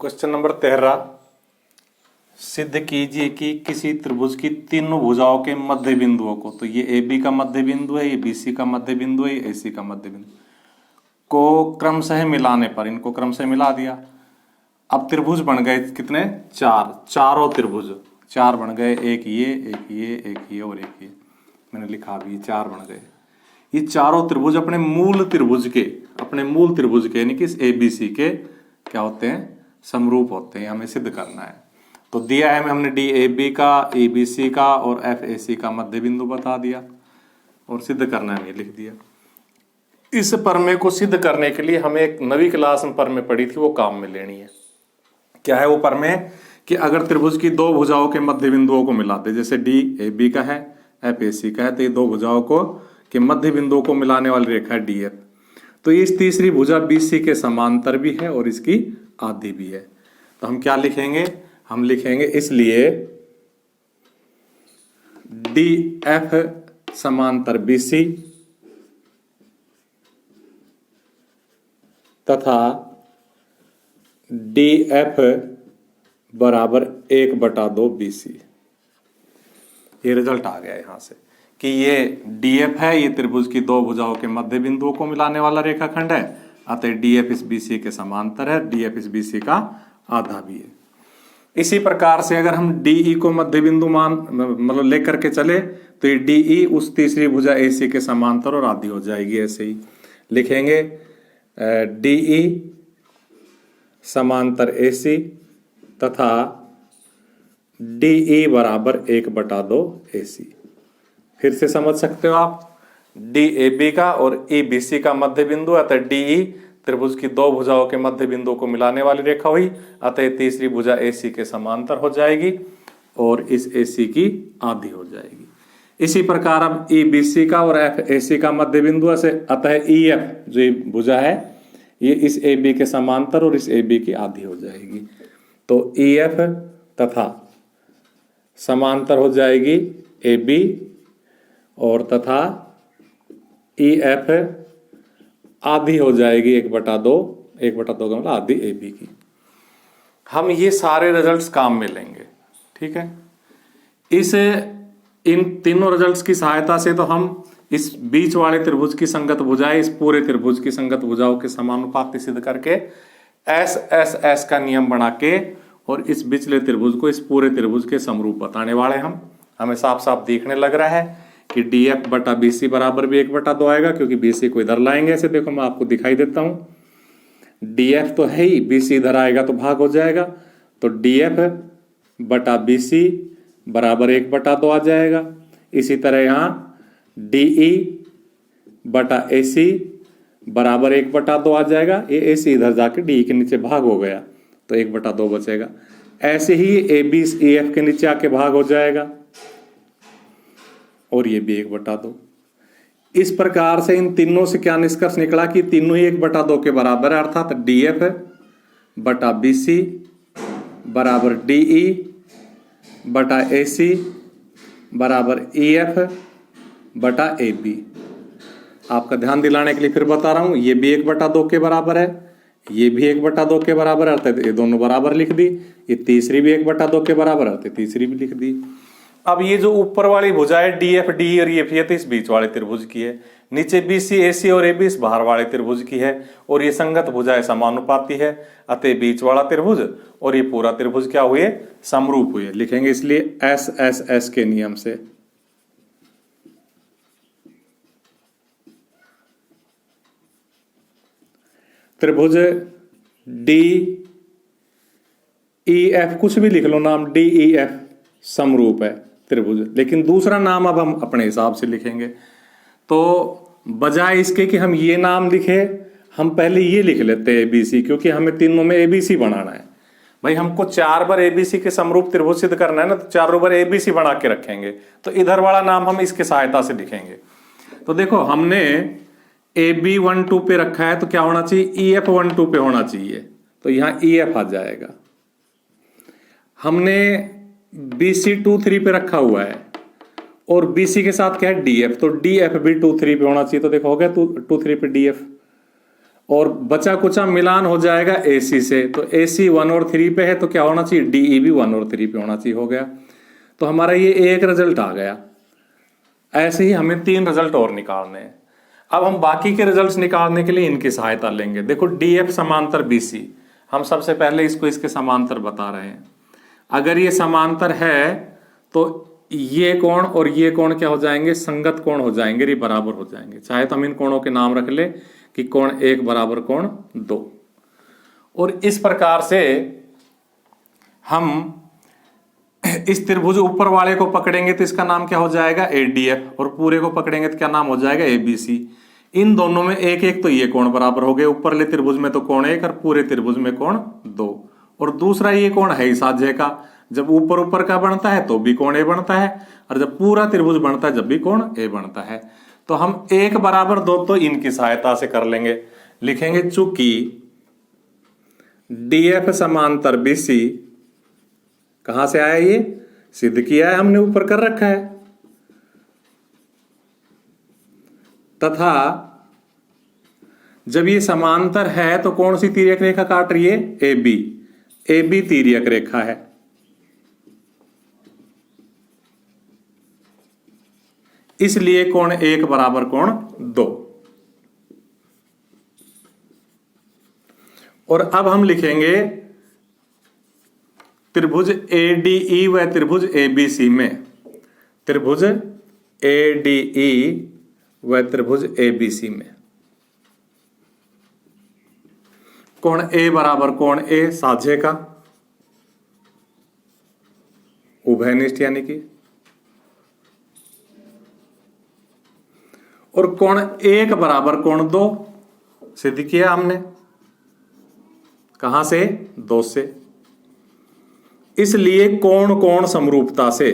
Question number 13, सिद्ध कीजिए कि किसी त्रिभुज की तीनों भुजाओं के मध्य बिंदुओं को, तो ये ए बी का मध्य बिंदु है, ये बी सी का मध्य बिंदु है, ये ए सी का मध्य बिंदु को क्रमशः मिलाने पर, इनको क्रमशः मिला दिया। अब त्रिभुज बन गए कितने? चारों त्रिभुज चार बन गए, एक ये और एक ये, मैंने लिखा भी, ये चार बन गए। ये चारों त्रिभुज अपने मूल त्रिभुज के यानी कि ए बी सी के क्या होते हैं? समरूप होते हैं। हमें सिद्ध करना है। तो दिया है हमने डी ए बी का, ए बी सी का और एफ ए सी का मध्य बिंदु बता दिया और सिद्ध करना है, लिख दिया। इस प्रमेय को सिद्ध करने के लिए हमें एक नवी क्लास में प्रमेय पढ़ी थी, वो काम में लेनी है। क्या है वो प्रमेय? कि अगर त्रिभुज की दो भुजाओं के मध्य बिंदुओं को मिलाते, जैसे डी ए बी का है, एफ ए सी का है, तो ये दो भुजाओं को के मध्य बिंदुओं को मिलाने वाली रेखा है डी एफ। तो ये इस तीसरी भुजा बी सी के समांतर भी है और इसकी आधी भी है। तो हम क्या लिखेंगे? हम लिखेंगे इसलिए डी एफ समांतर बी सी तथा डी एफ बराबर 1/2 बी सी। ये रिजल्ट आ गया यहां से कि ये डी एफ है, ये त्रिभुज की दो भुजाओं के मध्य बिंदुओं को मिलाने वाला रेखाखंड है, अतः डी एफ इस बी सी के समांतर है, डी एफ इस बी सी का आधा भी है। इसी प्रकार से अगर हम डी ई को मध्य बिंदु मतलब लेकर के चले तो ये डी ई उस तीसरी भुजा ए सी के समांतर और आधी हो जाएगी। ऐसे ही लिखेंगे डी ई समांतर ए सी तथा डी ई बराबर 1/2 ए सी। फिर से समझ सकते हो आप, डी ए बी का और ई बी सी का मध्य बिंदु, अतः डी ई त्रिभुज की दो भुजाओं के मध्य बिंदु को मिलाने वाली रेखा हुई, अतः तीसरी भुजा ए सी के समांतर हो जाएगी और इस ए सी की आधी हो जाएगी। इसी प्रकार अब ई बी सी का और एफ ए सी का मध्य बिंदु से, अतः ई एफ जो ये भुजा है ये इस ए बी के समांतर और इस ए बी की आधी हो जाएगी। तो ई एफ तथा समांतर हो जाएगी ए बी और तथा ई एफ आधी हो जाएगी 1/2 का मतलब आधी ए बी की। हम ये सारे रिजल्ट्स काम में लेंगे, ठीक है। इन तीनों रिजल्ट्स की सहायता से तो हम इस बीच वाले त्रिभुज की संगत भुजाएं इस पूरे त्रिभुज की संगत भुजाओं के समानुपाती सिद्ध करके एस एस एस का नियम बना के और इस बिचले त्रिभुज को इस पूरे त्रिभुज के समरूप बताने वाले हमें साफ साफ देखने लग रहा है कि डी एफ बटा बी सी बराबर भी 1/2 आएगा, क्योंकि बी सी को इधर लाएंगे। ऐसे देखो मैं आपको दिखाई देता हूं, डी एफ तो है ही, बी सी इधर आएगा तो भाग हो जाएगा, तो डी एफ बटा बी सी बराबर 1/2 आ जाएगा। इसी तरह यहाँ डी ई बटा ए सी बराबर 1/2 आ जाएगा। ये ए सी इधर जाके डी के नीचे भाग हो गया तो 1/2 बचेगा। ऐसे ही ए बी ए एफ के नीचे आके भाग हो जाएगा और ये भी 1/2। इस प्रकार से इन तीनों से क्या निष्कर्ष निकला कि तीनों ही 1/2 के बराबर है, अर्थात डी एफ बटा बी सी बराबर डी ई बटा ए सी बराबर ई एफ बटा ए बी। आपका ध्यान दिलाने के लिए फिर बता रहा हूं, ये भी 1/2 के बराबर है, ये भी 1/2 के बराबर है, अर्थात ये दोनों बराबर लिख दी। ये तीसरी भी 1/2 के बराबर है, अर्थात तीसरी भी लिख दी। अब ये जो ऊपर वाली भुजा है डी एफ डी और ये तो इस बीच वाले त्रिभुज की है, नीचे बी सी ए सी और ए बी इस बाहर वाले त्रिभुज की है, और ये संगत भुजाएं समानुपाती है, अतः बीच वाला त्रिभुज और ये पूरा त्रिभुज क्या हुए? समरूप हुए। लिखेंगे इसलिए एस एस एस के नियम से त्रिभुज डी ई एफ, कुछ भी लिख लो नाम, डी ई एफ समरूप है त्रिभुज। लेकिन दूसरा नाम अब हम अपने हिसाब से लिखेंगे, तो बजाय इसके कि हम ये नाम लिखे, हम पहले ये लिख लेते हैं एबीसी, क्योंकि हमें तीनों में एबीसी बनाना है। भाई हमको 4 बार एबीसी के समरूप त्रिभुज सिद्ध करना है ना, तो 4 बार एबीसी बना के रखेंगे, तो इधर वाला नाम हम इसके सहायता से लिखेंगे। तो देखो हमने AB12 पे रखा है, तो क्या होना चाहिए? EF12 पे होना चाहिए, तो यहां EF आ जाएगा। हमने BC23 पे रखा हुआ है और BC के साथ क्या है? DF, तो DF भी 23 पे होना चाहिए, तो देखो हो गया 23 पे DF। और बचा कुचा मिलान हो जाएगा AC से। तो AC 1 और 3 पे है तो क्या होना चाहिए, DE भी 1 और 3 पे होना चाहिए। हो गया, तो हमारा ये एक रिजल्ट आ गया। ऐसे ही हमें 3 रिजल्ट और निकालने हैं। अब हम बाकी के रिजल्ट्स निकालने के लिए इनकी सहायता लेंगे। देखो DF समांतर BC, हम सबसे पहले इसको इसके समांतर बता रहे हैं। अगर ये समांतर है तो ये कोण और ये कोण क्या हो जाएंगे, संगत कोण हो जाएंगे, ये बराबर हो जाएंगे। चाहे तो हम इन कोणों के नाम रख ले कि कोण 1 बराबर कोण 2। और इस प्रकार से हम इस त्रिभुज ऊपर वाले को पकड़ेंगे तो इसका नाम क्या हो जाएगा, ADF, और पूरे को पकड़ेंगे तो क्या नाम हो जाएगा, ABC। इन दोनों में एक एक तो ये कोण बराबर हो गए, ऊपरले त्रिभुज में तो कोण 1 और पूरे त्रिभुज में कोण 2। और दूसरा ये कोण है ही साध्य का, जब ऊपर ऊपर का बनता है तो भी कोण A बनता है, और जब पूरा त्रिभुज बनता है जब भी कोण A बनता है। तो हम 1 बराबर 2 तो इनकी सहायता से कर लेंगे। लिखेंगे चूंकि DF समांतर BC, कहां से आया, ये सिद्ध किया है हमने, ऊपर कर रखा है, तथा जब ये समांतर है तो कौन सी तिर्यक रेखा काट रही है, AB। AB तिर्यक रेखा है, इसलिए कोण 1 बराबर कोण 2। और अब हम लिखेंगे त्रिभुज ADE व त्रिभुज ABC में, त्रिभुज ADE व त्रिभुज ABC में कोण A बराबर कोण A साध्य का, उभयनिष्ठ यानी कि, और कोण 1 बराबर कोण 2 सिद्ध किया हमने, कहां से, 2 से। इसलिए कोण कोण समरूपता से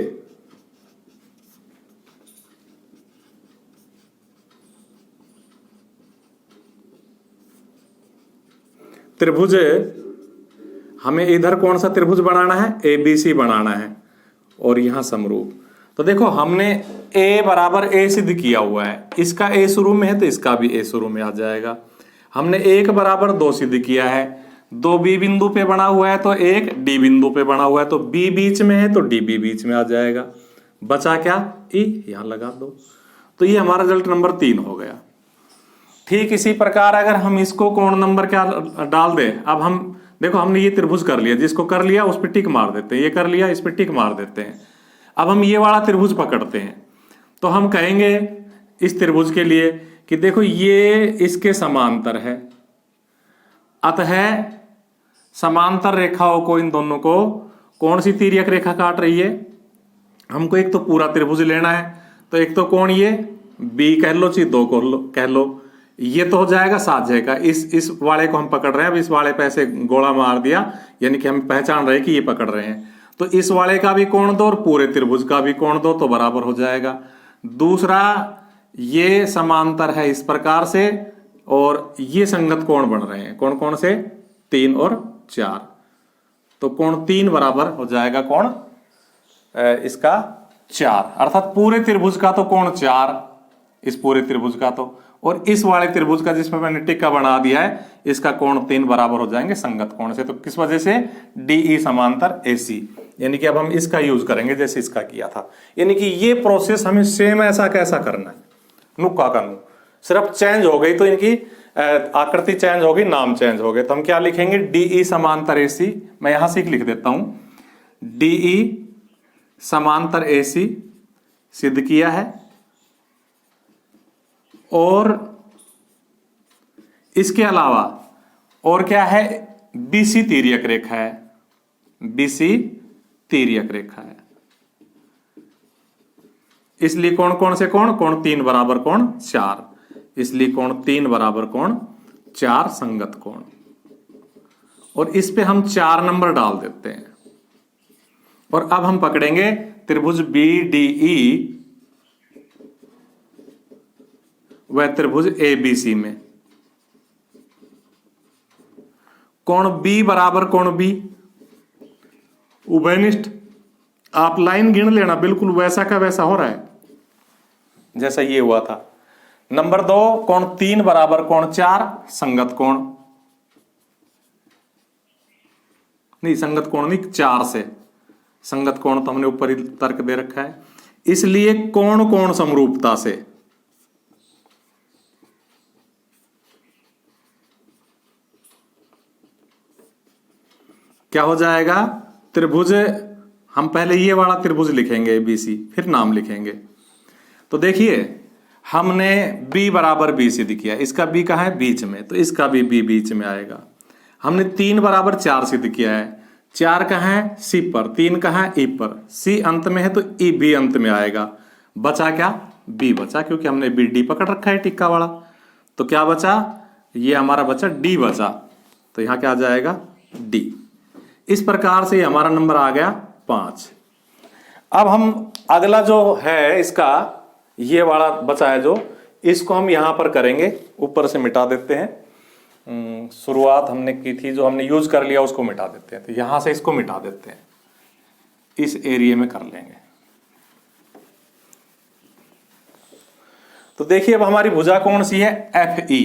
त्रिभुज, हमें इधर कौन सा त्रिभुज बनाना है, ABC बनाना है, और यहां समरूप। तो देखो हमने A बराबर A सिद्ध किया हुआ है, इसका A शुरू में है तो इसका भी A शुरू में आ जाएगा। हमने 1 बराबर 2 सिद्ध किया है, 2 B बिंदु पे बना हुआ है तो 1 D बिंदु पे बना हुआ है, तो B बीच में है तो DB बीच में आ जाएगा। बचा क्या, E, यहां लगा दो। तो ये हमारा रिजल्ट नंबर 3 हो गया। ठीक इसी प्रकार अगर हम इसको कोण नंबर क्या डाल दें, अब हम देखो हमने ये त्रिभुज कर लिया, जिसको कर लिया उस पर टिक मार देते हैं, ये कर लिया इस पर टिक मार देते हैं। अब हम ये वाला त्रिभुज पकड़ते हैं तो हम कहेंगे इस त्रिभुज के लिए कि देखो ये इसके समांतर है, अतः समांतर रेखाओं को, इन दोनों को कौन सी तिर्यक रेखा काट रही है, हमको एक तो पूरा त्रिभुज लेना है, तो एक तो कौन ये B कह लो, चाहे 2 कह लो, ये तो हो जाएगा साध्य का। इस वाले को हम पकड़ रहे हैं, अब इस वाले पे ऐसे गोला मार दिया, यानी कि हम पहचान रहे कि ये पकड़ रहे हैं, तो इस वाले का भी कोण 2 और पूरे त्रिभुज का भी कोण 2 तो बराबर हो जाएगा। दूसरा ये समांतर है इस प्रकार से, और ये संगत कोण बन रहे हैं, कौन कौन से, 3 और 4, तो कोण 3 बराबर हो जाएगा कोण इसका 4, अर्थात पूरे त्रिभुज का तो कोण 4, इस पूरे त्रिभुज का तो, और इस वाले त्रिभुज का जिसमें मैंने टिक्का बना दिया है, इसका कोण 3 बराबर हो जाएंगे संगत कोण से। तो किस वजह से, DE समांतर AC, यानी कि अब हम इसका यूज करेंगे जैसे इसका किया था। यानी कि ये प्रोसेस हमें सेम ऐसा कैसा करना है, नुक्का का नु, सिर्फ चेंज हो गई तो इनकी आकृति चेंज हो गई, नाम चेंज हो गए। तो हम क्या लिखेंगे, DE समांतर AC, मैं यहां से लिख देता हूं, DE समांतर AC सिद्ध किया है, और इसके अलावा और क्या है, BC तिर्यक रेखा है, BC तिर्यक रेखा है, इसलिए कौन कौन से कोण, कोण 3 बराबर कोण 4, इसलिए कोण 3 बराबर कोण 4 संगत कोण। और इस पे हम 4 नंबर डाल देते हैं, और अब हम पकड़ेंगे त्रिभुज BDE व त्रिभुज ABC में कोण B बराबर कोण B, उभयनिष्ठ। आप लाइन गिन लेना, बिल्कुल वैसा का वैसा हो रहा है जैसा ये हुआ था। नंबर 2 कोण 3 बराबर कोण 4 संगत कोण, नहीं संगत कोण नहीं 4 से, संगत कोण तो हमने ऊपर ही तर्क दे रखा है, इसलिए कोण कोण समरूपता से क्या हो जाएगा, त्रिभुज, हम पहले ये वाला त्रिभुज लिखेंगे ABC, फिर नाम लिखेंगे। तो देखिए हमने B बराबर B सिद्ध किया, इसका B कहाँ है बीच में, तो इसका भी B बीच में आएगा। हमने 3 बराबर 4 सिद्ध किया है, 4 कहाँ है C पर, 3 कहाँ है E पर, C अंत में है तो E B अंत में आएगा। बचा क्या, B बचा, क्योंकि हमने B D पकड़ रखा है टिक्का वाला। तो क्या बचा, ये हमारा बचा D बचा, तो यहाँ क्या आ जाएगा D। इस प्रकार से हमारा नंबर आ गया 5। अब हम अगला जो है इसका ये वाला बचा है जो, इसको हम यहां पर करेंगे, ऊपर से मिटा देते हैं। शुरुआत हमने की थी, जो हमने यूज कर लिया उसको मिटा देते हैं, तो यहां से इसको मिटा देते हैं, इस एरिया में कर लेंगे। तो देखिए अब हमारी भुजा कौन सी है, FE,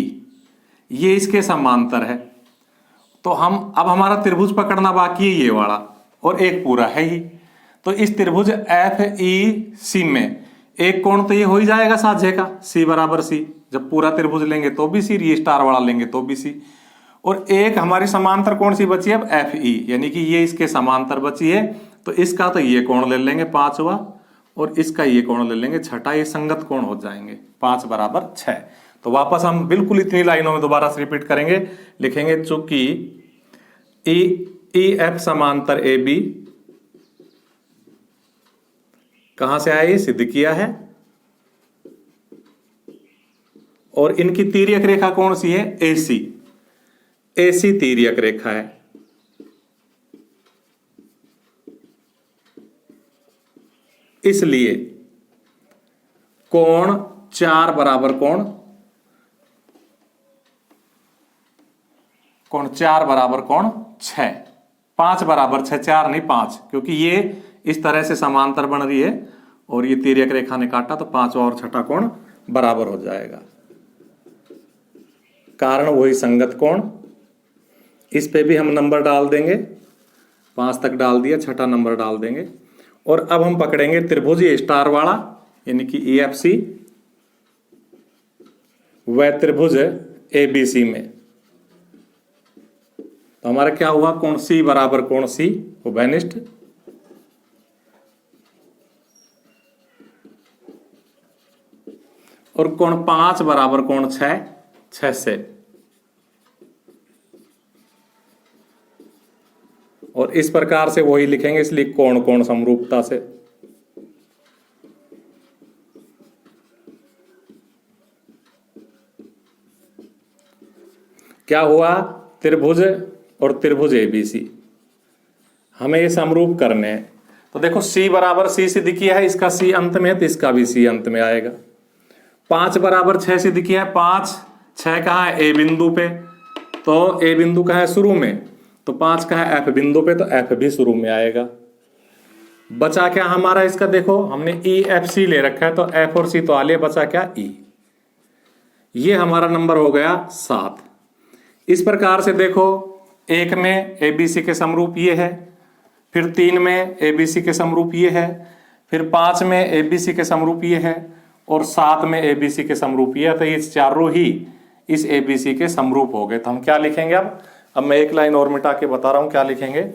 ये इसके समांतर है। तो हम अब हमारा त्रिभुज पकड़ना बाकी है ये वाला, और एक पूरा है ही। तो इस त्रिभुज FEC में एक कोण तो ये हो ही जाएगा साझे का, C बराबर C, जब पूरा त्रिभुज लेंगे तो भी C, ये स्टार वाला लेंगे तो भी C। और एक हमारी समांतर कौन सी बची है अब, FE, यानी कि ये इसके समांतर बची है। तो इसका तो ये कोण ले लेंगे 5वां, और इसका ये कोण ले लेंगे 6ठा, ये संगत कोण हो जाएंगे 5 बराबर 6। तो वापस हम बिल्कुल इतनी लाइनों में दोबारा से रिपीट करेंगे, लिखेंगे चूंकि EF समांतर AB, कहां से आया, ये सिद्ध किया है, और इनकी तिर्यक रेखा कौन सी है, AC, AC तिर्यक रेखा है। इसलिए कोण 4 बराबर कोण 4 बराबर कोण 6, 5 बराबर 6, 4 नहीं 5, क्योंकि ये इस तरह से समांतर बन रही है और ये तिर्यक रेखा ने काटा, तो 5वां और 6ठा कोण बराबर हो जाएगा। कारण वही संगत कोण। इस पे भी हम नंबर डाल देंगे, 5 तक डाल दिया, 6ठा नंबर डाल देंगे। और अब हम पकड़ेंगे त्रिभुज ये स्टार वाला, यानी कि EFC व त्रिभुज ABC में। तो हमारा क्या हुआ, कोण C बराबर कोण C उभयनिष्ठ, और कोण 5 बराबर कोण 6 से, और इस प्रकार से वही लिखेंगे, इसलिए कोण कोण समरूपता से। क्या हुआ, त्रिभुज और त्रिभुज ABC हमें ये समरूप करने हैं। तो देखो C बराबर C सिद्ध किया है, इसका C अंत में है तो इसका भी C अंत में आएगा। 5 बराबर 6 सिद्ध किया है, 5 6 कहाँ है A बिंदु पे, तो A बिंदु कहाँ है शुरू में, तो 5 कहाँ है F बिंदु पे, तो F भी शुरू में आएगा। बचा क्या हमारा इसका, देखो हमने EFC ले रखा है, तो F और C तो आ लिया, बचा क्या E। ये हमारा नंबर हो गया 7। इस प्रकार से देखो, 1 में ABC के समरूप ये है, फिर 3 में ABC के समरूप ये है, फिर 5 में ABC के समरूप ये है, और 7 में ABC के समरूप ये है। तो ये चारों ही इस ABC के समरूप हो गए। तो हम क्या लिखेंगे अब मैं एक लाइन और मिटा के बता रहा हूं क्या लिखेंगे,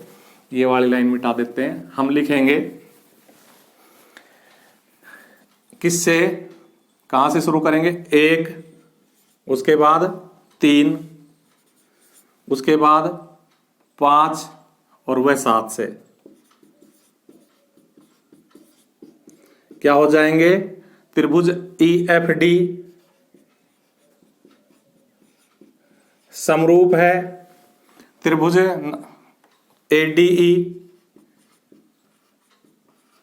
ये वाली लाइन मिटा देते हैं। हम लिखेंगे किससे, कहां से शुरू करेंगे, 1, उसके बाद 3, उसके बाद 5 और वह 7 से क्या हो जाएंगे, त्रिभुज EFD समरूप है त्रिभुज ADE,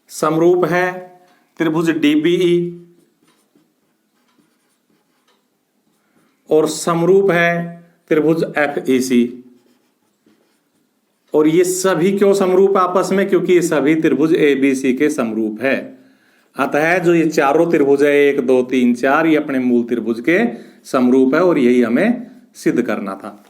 समरूप है त्रिभुज DBE, और समरूप है त्रिभुज FEC। और ये सभी क्यों समरूप आपस में, क्योंकि ये सभी त्रिभुज ABC के समरूप है। अतः जो ये चारों त्रिभुज है 1 2 3 4 ये अपने मूल त्रिभुज के समरूप है और यही हमें सिद्ध करना था।